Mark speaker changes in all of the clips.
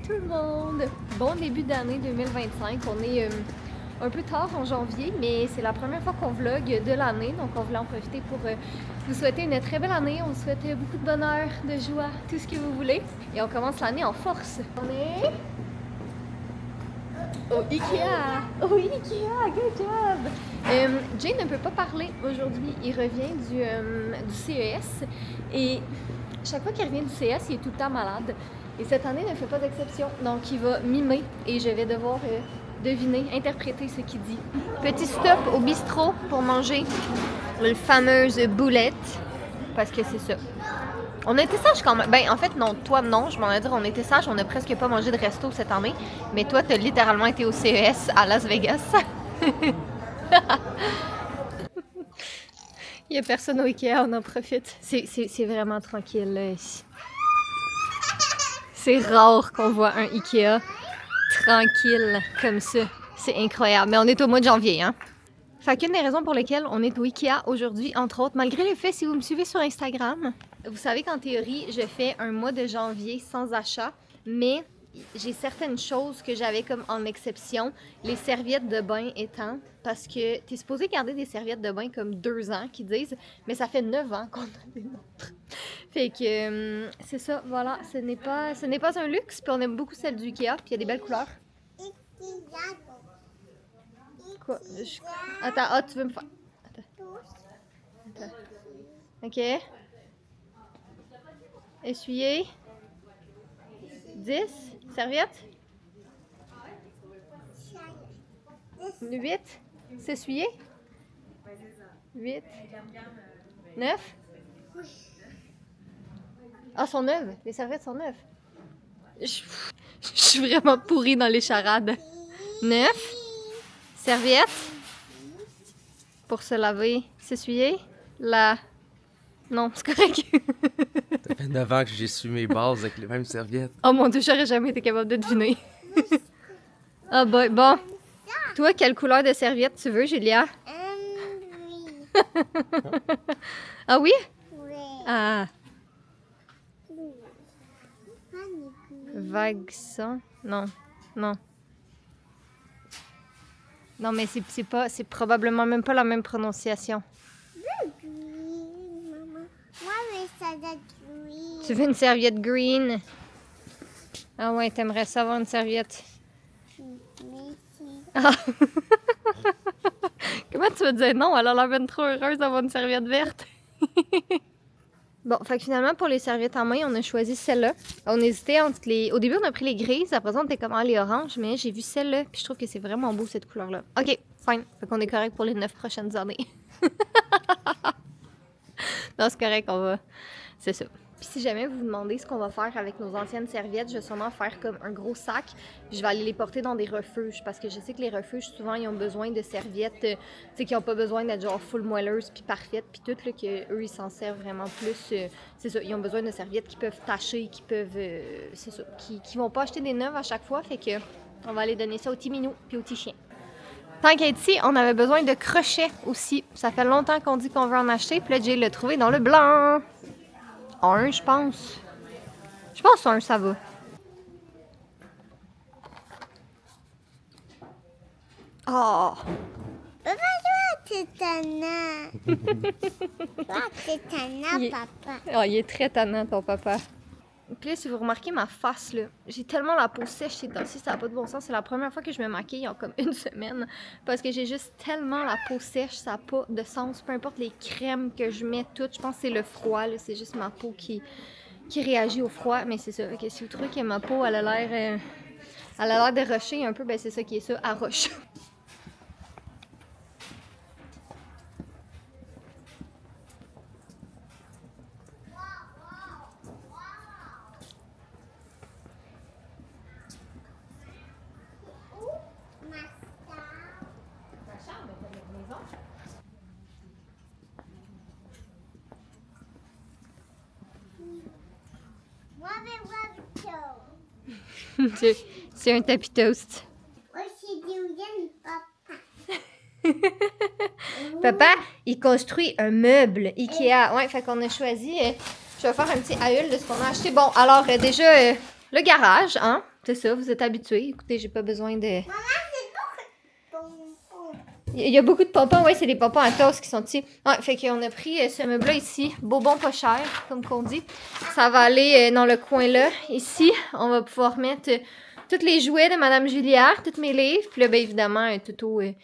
Speaker 1: tout le monde! Bon début d'année 2025. On est un peu tard en janvier, mais c'est la première fois qu'on vlog de l'année, donc on voulait en profiter pour vous souhaiter une très belle année. On vous souhaite beaucoup de bonheur, de joie, tout ce que vous voulez. Et on commence l'année en force. On est au Ikea! Oui, Ikea! Good job! Jay ne peut pas parler aujourd'hui. Il revient du CES. Et chaque fois qu'il revient du CES, il est tout le temps malade. Et cette année ne fait pas d'exception. Donc, il va mimer et je vais devoir deviner, interpréter ce qu'il dit. Petit stop au bistrot pour manger le fameuse boulette. Parce que c'est ça. On a été sage quand même. Ben, en fait, non, toi, non. Je m'en ai dit, on était sage. On n'a presque pas mangé de resto cette année. Mais toi, t'as littéralement été au CES à Las Vegas. Il n'y a personne au Ikea, on en profite. C'est vraiment tranquille, là, ici. C'est rare qu'on voit un Ikea tranquille comme ça. C'est incroyable. Mais on est au mois de janvier, hein? Fait qu'une des raisons pour lesquelles on est au Ikea aujourd'hui, entre autres, malgré le fait, si vous me suivez sur Instagram, vous savez qu'en théorie, je fais un mois de janvier sans achat, mais j'ai certaines choses que j'avais comme en exception, les serviettes de bain étant, parce que t'es supposé garder des serviettes de bain comme 2 ans, qu'ils disent, mais ça fait 9 ans qu'on a des nôtres. Fait que c'est ça, voilà, ce n'est pas un luxe, puis on aime beaucoup celle du Ikea, puis il y a des belles couleurs. Quoi? Attends, tu veux me faire... Attends. Ok. Essuyer. 10. Serviette. 8. S'essuyer. 8. 9. Ah, sont neuves. Les serviettes sont neuves. Je suis vraiment pourrie dans les charades. 9. Serviette. Pour se laver. S'essuyer. Non, c'est correct.
Speaker 2: Ça fait 9 ans que j'ai su mes bases avec les mêmes serviettes.
Speaker 1: Oh mon Dieu, j'aurais jamais été capable de deviner. Ah boy, bon. Toi, quelle couleur de serviette tu veux, Julia?
Speaker 3: Oui.
Speaker 1: Ah oui?
Speaker 3: Oui.
Speaker 1: Ah. Vague sang? Non. Non, mais c'est probablement même pas la même prononciation.
Speaker 3: Maman. Moi, mais ça doit être oui.
Speaker 1: Tu veux une serviette green? Ah ouais, t'aimerais ça avoir une serviette.
Speaker 3: Merci.
Speaker 1: Ah. Comment tu veux dire non? Elle a l'air bien trop heureuse d'avoir une serviette verte. Bon, fait que finalement, pour les serviettes en main, on a choisi celle-là. On hésitait entre les... Au début, on a pris les grises. Après ça, on était comme les oranges. Mais j'ai vu celle-là, puis je trouve que c'est vraiment beau, cette couleur-là. OK, fine. Fait qu'on est correct pour les 9 prochaines années. Non, c'est correct, on va... C'est ça. Puis si jamais vous vous demandez ce qu'on va faire avec nos anciennes serviettes, je vais sûrement faire comme un gros sac. Puis je vais aller les porter dans des refuges. Parce que je sais que les refuges, souvent, ils ont besoin de serviettes, tu sais, qui n'ont pas besoin d'être genre full moelleuses puis parfaites. Puis tout, là, qu'eux, ils s'en servent vraiment plus. C'est ça, ils ont besoin de serviettes qui peuvent tacher, qui peuvent... c'est ça, qui vont pas acheter des neuves à chaque fois. Fait que on va aller donner ça au petit minou puis au petit chien. Tant qu'être ici, on avait besoin de crochets aussi. Ça fait longtemps qu'on dit qu'on veut en acheter. Puis là, Jay l'a trouvé dans le blanc. Un, je pense. Je pense un, ça va. Oh!
Speaker 3: Papa, toi, t'es tannant. Toi, t'es tannant, papa.
Speaker 1: Oh, il est très tannant, ton papa. Puis là, si vous remarquez ma face, là, j'ai tellement la peau sèche ces temps-ci, ça n'a pas de bon sens. C'est la première fois que je me maquille en comme 1 semaine. Parce que j'ai juste tellement la peau sèche, ça n'a pas de sens. Peu importe les crèmes que je mets, toutes. Je pense que c'est le froid, là. C'est juste ma peau qui réagit au froid. Mais c'est ça. Okay, si vous trouvez que ma peau, elle a l'air de rocher un peu, ben c'est ça qui est ça, à roche.
Speaker 3: Moi, mais moi,
Speaker 1: C'est un tapis toast.
Speaker 3: moi, c'est Julienne, papa.
Speaker 1: Papa, il construit un meuble Ikea. Ouais, fait qu'on a choisi... je vais faire un petit haul de ce qu'on a acheté. Bon, alors déjà, le garage, hein. c'est ça, vous êtes habitués. Écoutez, j'ai pas besoin de...
Speaker 3: Bonbon.
Speaker 1: Il y a beaucoup de pompons, ouais, c'est des pompons à toast qui sont ici. Ouais, fait qu'on a pris ce meuble-là ici, bonbon pas cher, comme qu'on dit. Ça va aller dans le coin là. Ici, on va pouvoir mettre tous les jouets de Madame Julia, tous mes livres. Puis là, bien évidemment, Toto, il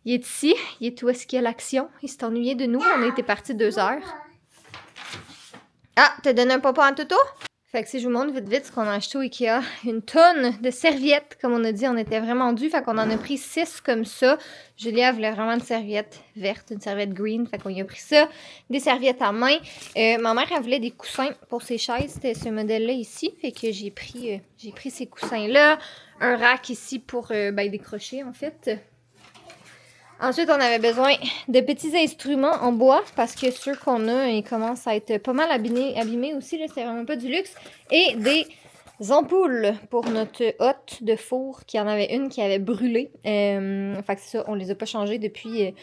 Speaker 1: est ici. Il est où est-ce qu'il y a l'action? Il s'est ennuyé de nous. On a été partis 2 heures. Ah, t'as donné un pompon à Toto? Fait que si je vous montre vite ce qu'on a acheté au Ikea, une tonne de serviettes, comme on a dit, on était vraiment dû, fait qu'on en a pris 6 comme ça. Julia voulait vraiment une serviette verte, une serviette green, fait qu'on y a pris ça. Des serviettes à main. Ma mère, elle voulait des coussins pour ses chaises, c'était ce modèle-là ici, fait que j'ai pris ces coussins-là. Un rack ici pour décrocher, en fait. Ensuite, on avait besoin de petits instruments en bois parce que ceux qu'on a, ils commencent à être pas mal abîmés aussi. Là, c'est vraiment pas du luxe. Et des ampoules pour notre hotte de four, qui en avait une qui avait brûlé. Fait que c'est ça, on les a pas changées depuis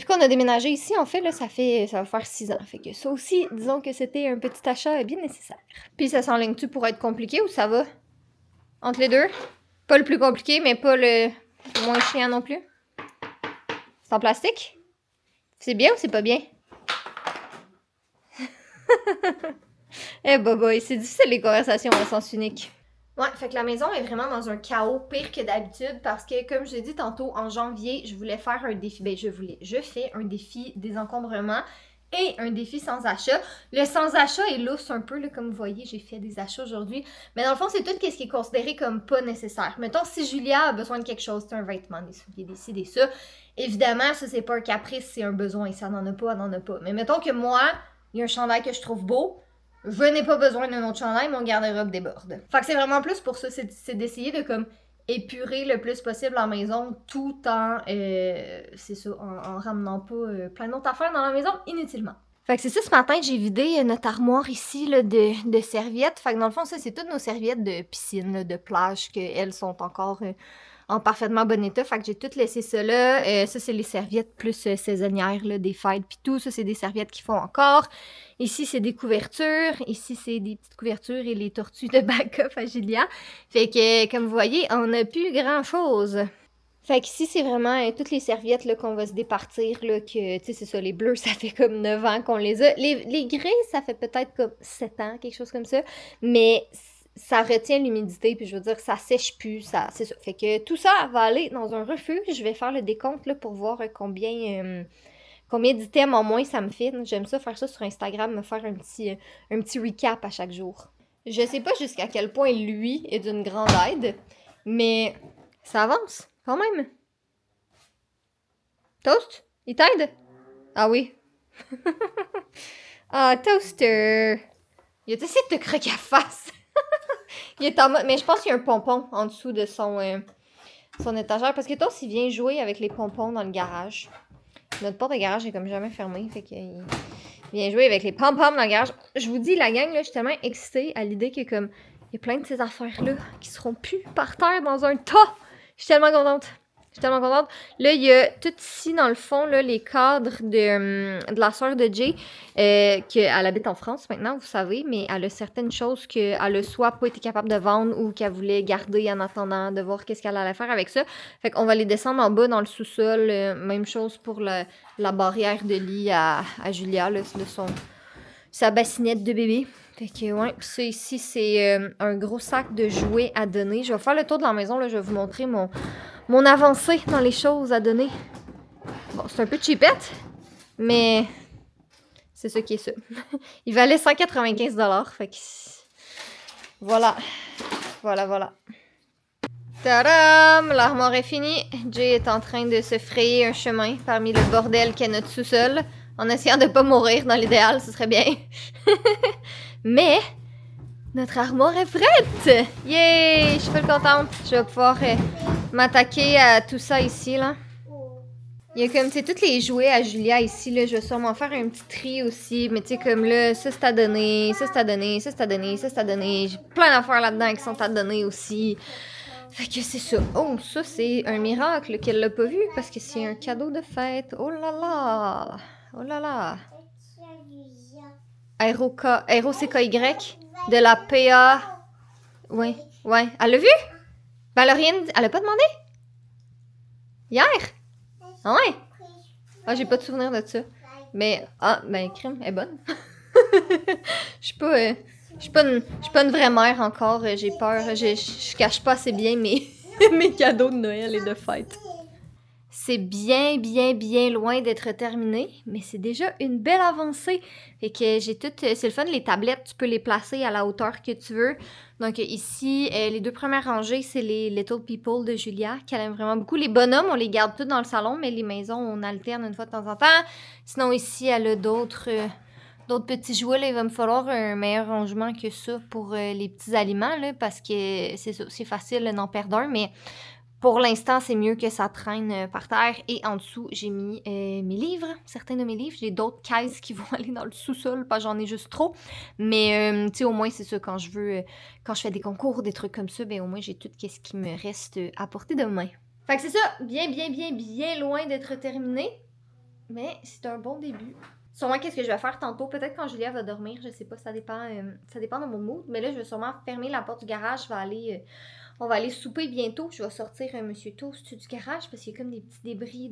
Speaker 1: qu'on a déménagé ici. En fait, là, ça va faire 6 ans. Fait que ça aussi, disons que c'était un petit achat bien nécessaire. Puis ça s'enligne-tu pour être compliqué ou ça va? Entre les deux? Pas le plus compliqué, mais pas le moins chiant non plus? C'est en plastique? C'est bien ou c'est pas bien? Eh boboy, c'est difficile les conversations à sens unique. Ouais, fait que la maison est vraiment dans un chaos pire que d'habitude parce que, comme je l'ai dit tantôt, en janvier, je voulais faire un défi. Je fais un défi désencombrement et un défi sans achat. Le sans achat est lousse un peu, là, comme vous voyez, j'ai fait des achats aujourd'hui. Mais dans le fond, c'est tout ce qui est considéré comme pas nécessaire. Mettons, si Julia a besoin de quelque chose, c'est un vêtement, des souliers, des ci, des ça. Évidemment, ça, c'est pas un caprice, c'est un besoin. Ça n'en a pas, elle n'en a pas. Mais mettons que moi, il y a un chandail que je trouve beau, je n'ai pas besoin d'un autre chandail, mon garde-robe déborde. Fait que c'est vraiment plus pour ça, c'est d'essayer de comme épurer le plus possible la maison tout en, c'est ça, en ramenant pas plein d'autres affaires dans la maison inutilement. Fait que c'est ça, ce matin, j'ai vidé notre armoire ici là, de serviettes. Fait que dans le fond, ça, c'est toutes nos serviettes de piscine, là, de plage, qu'elles sont encore en parfaitement bon état. Fait que j'ai tout laissé ça là. Ça, c'est les serviettes plus saisonnières, là, des fêtes pis tout. Ça, c'est des serviettes qui font encore. Ici, c'est des couvertures. Ici, c'est des petites couvertures et les tortues de backup à Julia. Fait que, comme vous voyez, on n'a plus grand-chose. Fait qu'ici, c'est vraiment toutes les serviettes là, qu'on va se départir, là, que, tu sais, c'est ça, les bleus, ça fait comme 9 ans qu'on les a. Les gris, ça fait peut-être comme 7 ans, quelque chose comme ça. Mais ça retient l'humidité, puis je veux dire, ça sèche plus, c'est ça. Fait que tout ça va aller dans un refuge. Je vais faire le décompte, là, pour voir combien d'items en moins ça me fait. J'aime ça, faire ça sur Instagram, me faire un petit recap à chaque jour. Je sais pas jusqu'à quel point lui est d'une grande aide, mais ça avance. Quand même. Toast? Il t'aide? Ah oui. Ah, Toaster. Il a essayé de te croquer à face. Il est en mode... Mais je pense qu'il y a un pompon en dessous de son étagère. Parce que Toast, il vient jouer avec les pompons dans le garage. Notre porte de garage est comme jamais fermée. Fait qu'il vient jouer avec les pompons dans le garage. Je vous dis, la gang, là, je suis tellement excitée à l'idée que comme il y a plein de ces affaires-là qui seront plus par terre dans un tas. Je suis tellement contente. Là, il y a tout ici, dans le fond, là, les cadres de la sœur de Jay, qu'elle habite en France maintenant, vous savez, mais elle a certaines choses qu'elle a soit pas été capable de vendre ou qu'elle voulait garder en attendant de voir qu'est-ce qu'elle allait faire avec ça. Fait qu'on va les descendre en bas dans le sous-sol. Même chose pour la barrière de lit à Julia, là, sa bassinette de bébé. Fait que, ouais, ça ici, c'est un gros sac de jouets à donner. Je vais faire le tour de la maison, là, je vais vous montrer mon avancée dans les choses à donner. Bon, c'est un peu cheapette, mais c'est ça qui est ça. Il valait 195$, fait que voilà. Tadam! L'armoire est finie. Jay est en train de se frayer un chemin parmi le bordel qu'est notre sous-sol, en essayant de pas mourir dans l'idéal, ce serait bien. Mais notre armoire est prête! Yay! Je suis full contente. Je vais pouvoir m'attaquer à tout ça ici, là. Il y a comme, tu sais, tous les jouets à Julia ici, là. Je vais sûrement faire un petit tri aussi. Mais tu sais, comme là, ça c'est à donner, ça c'est à donner, ça c'est à donner, ça c'est à donner. J'ai plein d'affaires là-dedans qui sont à donner aussi. Fait que c'est ça. Oh, ça c'est un miracle qu'elle l'a pas vu parce que c'est un cadeau de fête. Oh là là! Oh là là! R-O-C-K-Y de la PA. Ouais. Elle l'a vu? Ben, elle a pas demandé? Hier? Ah ouais? Ah, j'ai pas de souvenir de ça. Mais, crime, elle est bonne. Je suis pas, je suis pas une vraie mère encore. J'ai peur. Je cache pas assez bien mes cadeaux de Noël et de fête. C'est bien, bien, bien loin d'être terminé, mais c'est déjà une belle avancée. Fait que j'ai tout... C'est le fun, les tablettes, tu peux les placer à la hauteur que tu veux. Donc ici, les 2 premières rangées, c'est les Little People de Julia, qu'elle aime vraiment beaucoup. Les bonhommes, on les garde tous dans le salon, mais les maisons, on alterne une fois de temps en temps. Sinon ici, elle a d'autres petits jouets. Là, il va me falloir un meilleur rangement que ça pour les petits aliments, là, parce que c'est facile d'en perdre un, mais... Pour l'instant, c'est mieux que ça traîne par terre. Et en dessous, j'ai mis mes livres, certains de mes livres. J'ai d'autres caisses qui vont aller dans le sous-sol, parce que j'en ai juste trop. Mais, tu sais, au moins, c'est ça, quand je fais des concours, des trucs comme ça, ben au moins, j'ai tout ce qui me reste à portée de main. Fait que c'est ça, bien, bien, bien, bien loin d'être terminé. Mais c'est un bon début. Sûrement, qu'est-ce que je vais faire tantôt? Peut-être quand Julia va dormir, je sais pas, ça dépend de mon mood. Mais là, je vais sûrement fermer la porte du garage, on va aller souper bientôt. Je vais sortir Monsieur Toast du garage parce qu'il y a comme des petits débris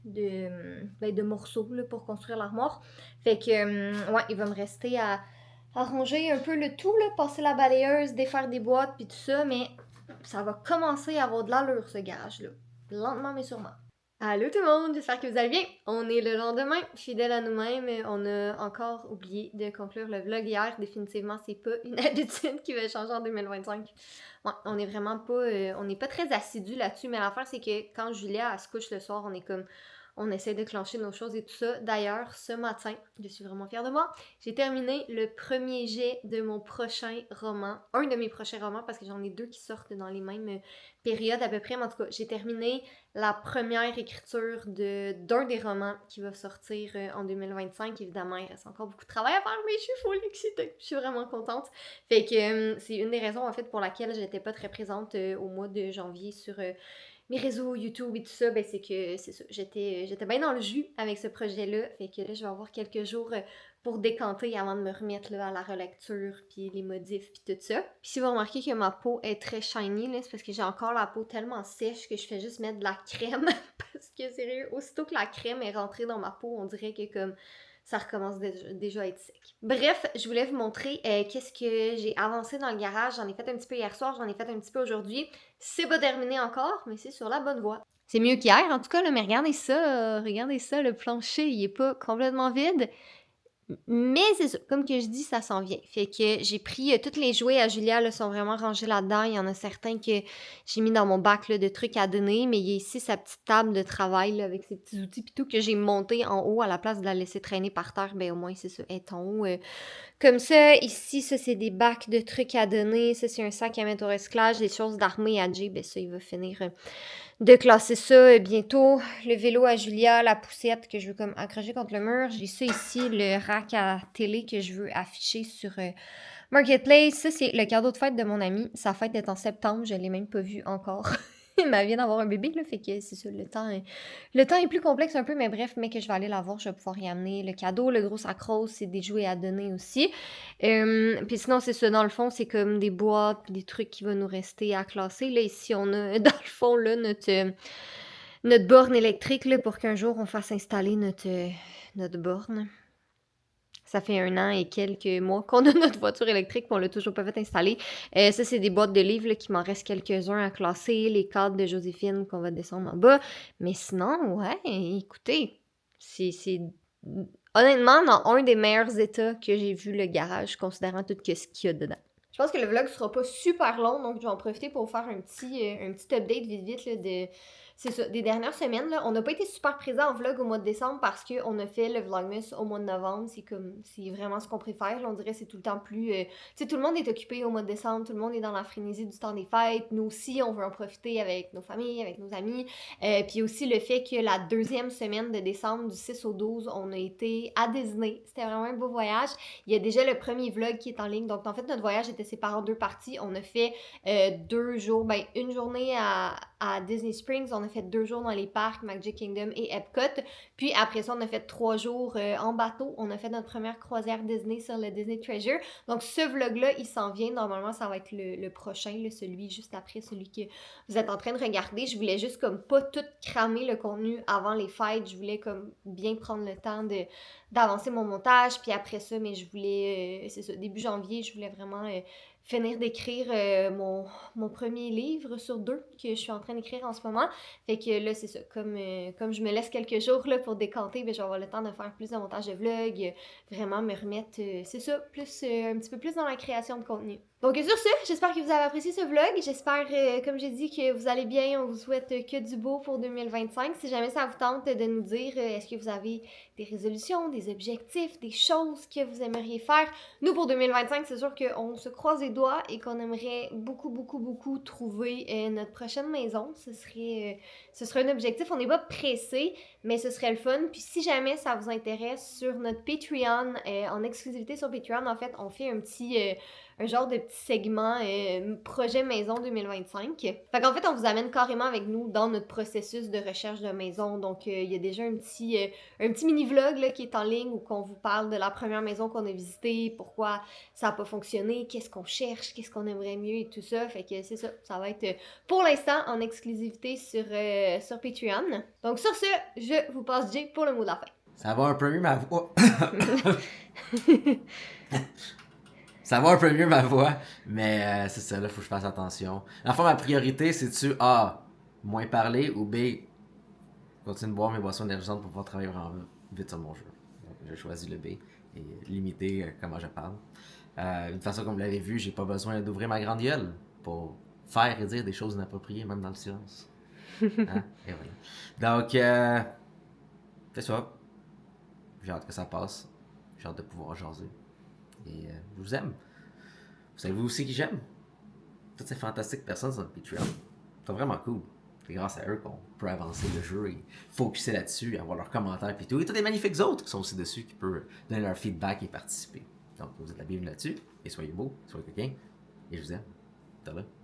Speaker 1: de morceaux là, pour construire l'armoire. Fait que, ouais, il va me rester à ranger un peu le tout, là, passer la balayeuse, défaire des boîtes puis tout ça. Mais ça va commencer à avoir de l'allure, ce garage-là. Lentement, mais sûrement. Allô tout le monde, j'espère que vous allez bien. On est le lendemain, fidèle à nous-mêmes. On a encore oublié de conclure le vlog hier. Définitivement, c'est pas une habitude qui va changer en 2025. Ouais, on est vraiment pas, on n'est pas très assidus là-dessus. Mais l'affaire, c'est que quand Julia elle se couche le soir, on essaie de clencher nos choses et tout ça. D'ailleurs, ce matin, je suis vraiment fière de moi, j'ai terminé le premier jet de mon prochain roman. Un de mes prochains romans, parce que j'en ai 2 qui sortent dans les mêmes périodes à peu près. Mais en tout cas, j'ai terminé la première écriture d'un des romans qui va sortir en 2025. Évidemment, il reste encore beaucoup de travail à faire, mais je suis full excitée. Je suis vraiment contente. Fait que c'est une des raisons, en fait, pour laquelle j'étais pas très présente au mois de janvier sur... mes réseaux YouTube et tout ça, ben c'est ça, j'étais bien dans le jus avec ce projet-là, fait que là, je vais avoir quelques jours pour décanter avant de me remettre là, à la relecture, puis les modifs, puis tout ça. Puis si vous remarquez que ma peau est très shiny, là, c'est parce que j'ai encore la peau tellement sèche que je fais juste mettre de la crème, parce que sérieux, aussitôt que la crème est rentrée dans ma peau, on dirait que comme... ça recommence déjà à être sec. Bref, je voulais vous montrer qu'est-ce que j'ai avancé dans le garage. J'en ai fait un petit peu hier soir, j'en ai fait un petit peu aujourd'hui. C'est pas terminé encore, mais c'est sur la bonne voie. C'est mieux qu'hier, en tout cas, là, mais regardez ça, le plancher, il est pas complètement vide. Mais c'est ça, comme que je dis, ça s'en vient. Fait que j'ai pris tous les jouets à Julia, là, sont vraiment rangés là-dedans. Il y en a certains que j'ai mis dans mon bac là, de trucs à donner, mais il y a ici sa petite table de travail là, avec ses petits outils pis tout que j'ai monté en haut à la place de la laisser traîner par terre. Ben au moins, c'est ça, elle est en haut. Comme ça, ici, ça c'est des bacs de trucs à donner. Ça c'est un sac à mettre au recyclage. Des choses d'armée à Jay, ben ça, il va finir de classer ça bientôt. Le vélo à Julia, la poussette que je veux comme accrocher contre le mur. J'ai ça ici, le rack à télé que je veux afficher sur Marketplace. Ça, c'est le cadeau de fête de mon amie. Sa fête est en septembre, je l'ai même pas vu encore. Elle vient d'avoir un bébé, là, fait que c'est ça, le temps est plus complexe un peu, mais bref, mais que je vais aller la voir, je vais pouvoir y amener le cadeau. Le gros sac rose, c'est des jouets à donner aussi. Puis sinon, c'est ça, dans le fond, c'est comme des boîtes, puis des trucs qui vont nous rester à classer. Là, ici, on a, dans le fond, là, notre borne électrique, là, pour qu'un jour, on fasse installer notre borne. Ça fait 1 an et quelques mois qu'on a notre voiture électrique, puis on l'a toujours pas fait installer. Ça, c'est des boîtes de livres, là, qui m'en reste quelques-uns à classer, les cadres de Joséphine qu'on va descendre en bas. Mais sinon, ouais, écoutez, c'est honnêtement dans un des meilleurs états que j'ai vu le garage, considérant tout ce qu'il y a dedans. Je pense que le vlog sera pas super long, donc je vais en profiter pour faire un petit update vite là, c'est ça, des dernières semaines. Là. On n'a pas été super présent en vlog au mois de décembre parce qu'on a fait le Vlogmas au mois de novembre. C'est vraiment ce qu'on préfère. Là. On dirait que c'est tout le temps plus... tu sais, tout le monde est occupé au mois de décembre. Tout le monde est dans la frénésie du temps des fêtes. Nous aussi, on veut en profiter avec nos familles, avec nos amis. Puis aussi le fait que la 2e semaine de décembre, du 6 au 12, on a été à Disney. C'était vraiment un beau voyage. Il y a déjà le premier vlog qui est en ligne. Donc, en fait, notre voyage était séparé en 2 parties. On a fait 2 jours, une journée à à Disney Springs, on a fait 2 jours dans les parcs, Magic Kingdom et Epcot. Puis après ça, on a fait 3 jours en bateau. On a fait notre première croisière Disney sur le Disney Treasure. Donc ce vlog-là, il s'en vient. Normalement, ça va être le prochain, là, celui juste après, celui que vous êtes en train de regarder. Je voulais juste comme pas tout cramer le contenu avant les fêtes. Je voulais comme bien prendre le temps d'avancer mon montage. Puis après ça, mais je voulais, c'est ça, début janvier, je voulais vraiment finir d'écrire mon premier livre sur 2 que je suis en train d'écrire en ce moment. Fait que là, c'est ça, comme je me laisse quelques jours là, pour décanter, ben, je vais avoir le temps de faire plus de montage de vlog, vraiment me remettre, c'est ça, plus un petit peu plus dans la création de contenu. Donc sur ce, j'espère que vous avez apprécié ce vlog. J'espère, comme j'ai dit, que vous allez bien. On vous souhaite que du beau pour 2025. Si jamais ça vous tente de nous dire, est-ce que vous avez des résolutions, des objectifs, des choses que vous aimeriez faire. Nous, pour 2025, c'est sûr qu'on se croise les doigts et qu'on aimerait beaucoup trouver notre prochaine maison. Ce serait un objectif. On n'est pas pressé, mais ce serait le fun. Puis si jamais ça vous intéresse, sur notre Patreon, en exclusivité sur Patreon, en fait, on fait un genre de petit segment projet maison 2025. Fait qu'en fait, on vous amène carrément avec nous dans notre processus de recherche de maison. Donc, il y a déjà un petit mini-vlog là, qui est en ligne où on vous parle de la première maison qu'on a visitée, pourquoi ça n'a pas fonctionné, qu'est-ce qu'on cherche, qu'est-ce qu'on aimerait mieux et tout ça. Fait que c'est ça, ça va être pour l'instant en exclusivité sur Patreon. Donc sur ce, je vous passe Jay pour le mot de la fin.
Speaker 2: Ça va un peu mieux ma voix. Ça va un peu mieux ma voix, mais c'est ça, là, faut que je fasse attention. Enfin, ma priorité, c'est-tu A, moins parler, ou B, continuer de boire mes boissons énergisantes pour pouvoir travailler vraiment vite sur mon jeu. Donc, j'ai choisi le B et limiter comment je parle. D'une façon comme vous l'avez vu, j'ai pas besoin d'ouvrir ma grande gueule pour faire et dire des choses inappropriées, même dans le silence. Hein? Et voilà. Donc, c'est ça. J'ai hâte que ça passe. J'ai hâte de pouvoir jaser. Et je vous aime. Vous savez vous aussi qui j'aime? Toutes ces fantastiques personnes sur le Patreon. C'est vraiment cool. C'est grâce à eux qu'on peut avancer le jeu et focusser là-dessus, avoir leurs commentaires et tout. Et tous les magnifiques autres qui sont aussi dessus, qui peuvent donner leur feedback et participer. Donc vous êtes la bienvenue là-dessus. Et soyez beaux, soyez coquins. Et je vous aime. T'as là.